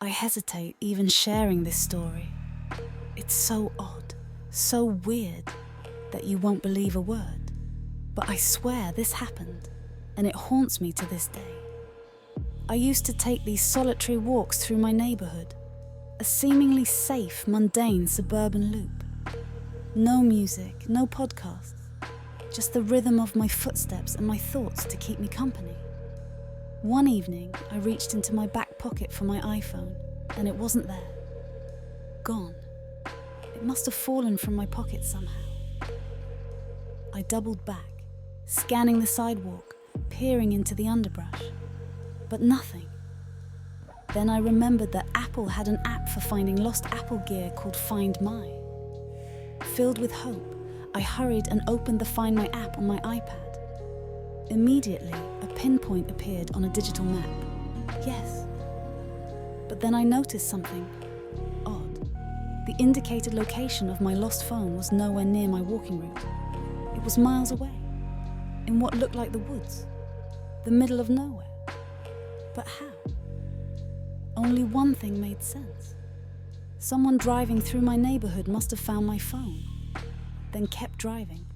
I hesitate even sharing this story. It's so odd, so weird, that you won't believe a word. But I swear this happened, and it haunts me to this day. I used to take these solitary walks through my neighborhood, a seemingly safe, mundane suburban loop. No music, no podcasts, just the rhythm of my footsteps and my thoughts to keep me company. One evening, I reached into my back pocket for my iPhone, and it wasn't there. Gone. It must have fallen from my pocket somehow. I doubled back, scanning the sidewalk, peering into the underbrush, but nothing. Then I remembered that Apple had an app for finding lost Apple gear called Find My. Filled with hope, I hurried and opened the Find My app on my iPad. Immediately, a pinpoint appeared on a digital map. Yes. But then I noticed something odd. The indicated location of my lost phone was nowhere near my walking route. It was miles away, in what looked like the woods, the middle of nowhere. But how? Only one thing made sense. Someone driving through my neighborhood must have found my phone, then kept driving.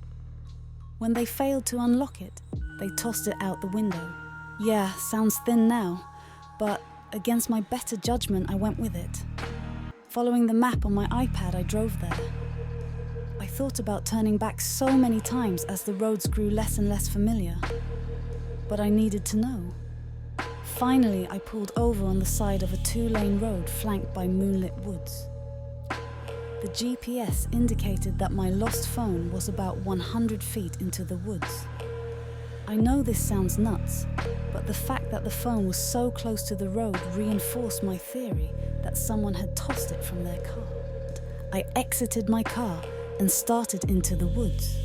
When they failed to unlock it, they tossed it out the window. Yeah, sounds thin now, but against my better judgment, I went with it. Following the map on my iPad, I drove there. I thought about turning back so many times as the roads grew less and less familiar, but I needed to know. Finally, I pulled over on the side of a 2-lane road flanked by moonlit woods. The GPS indicated that my lost phone was about 100 feet into the woods. I know this sounds nuts, but the fact that the phone was so close to the road reinforced my theory that someone had tossed it from their car. I exited my car and started into the woods.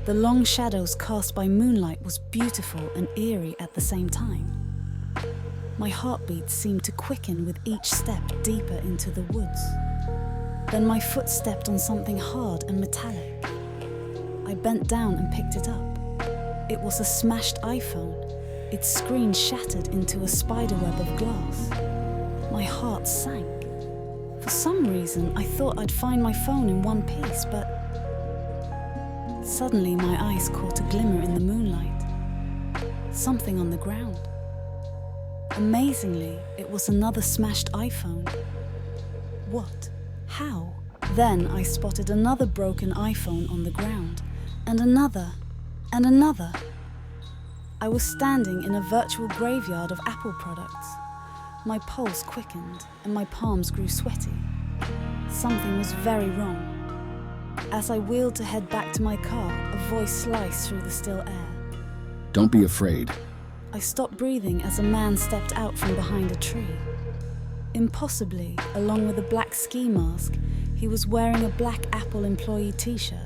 The long shadows cast by moonlight was beautiful and eerie at the same time. My heartbeat seemed to quicken with each step deeper into the woods. Then my foot stepped on something hard and metallic. I bent down and picked it up. It was a smashed iPhone, its screen shattered into a spiderweb of glass. My heart sank. For some reason, I thought I'd find my phone in one piece, but suddenly my eyes caught a glimmer in the moonlight. Something on the ground. Amazingly, it was another smashed iPhone. What? How? Then I spotted another broken iPhone on the ground, and another. And another. I was standing in a virtual graveyard of Apple products. My pulse quickened and my palms grew sweaty. Something was very wrong. As I wheeled to head back to my car, a voice sliced through the still air. Don't be afraid. I stopped breathing as a man stepped out from behind a tree. Impossibly, along with a black ski mask, he was wearing a black Apple employee t-shirt.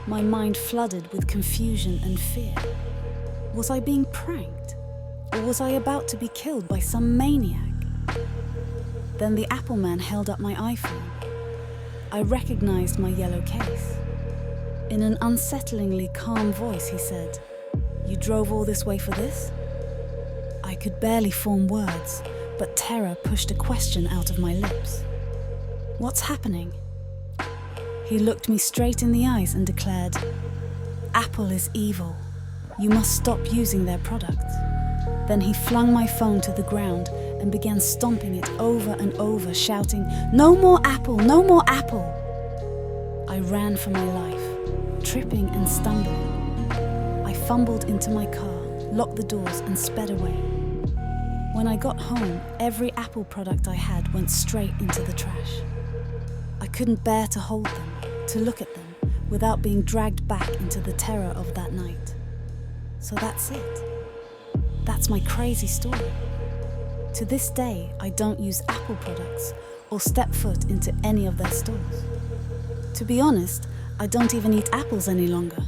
My mind flooded with confusion and fear. Was I being pranked? Or was I about to be killed by some maniac? Then the Apple man held up my iPhone. I recognized my yellow case. In an unsettlingly calm voice, he said, "You drove all this way for this?" I could barely form words, but terror pushed a question out of my lips. "What's happening?" He looked me straight in the eyes and declared, "Apple is evil. You must stop using their products." Then he flung my phone to the ground and began stomping it over and over, shouting, "No more Apple! No more Apple!" I ran for my life, tripping and stumbling. I fumbled into my car, locked the doors and sped away. When I got home, every Apple product I had went straight into the trash. I couldn't bear to hold them, to look at them, without being dragged back into the terror of that night. So that's it. That's my crazy story. To this day, I don't use Apple products or step foot into any of their stores. To be honest, I don't even eat apples any longer.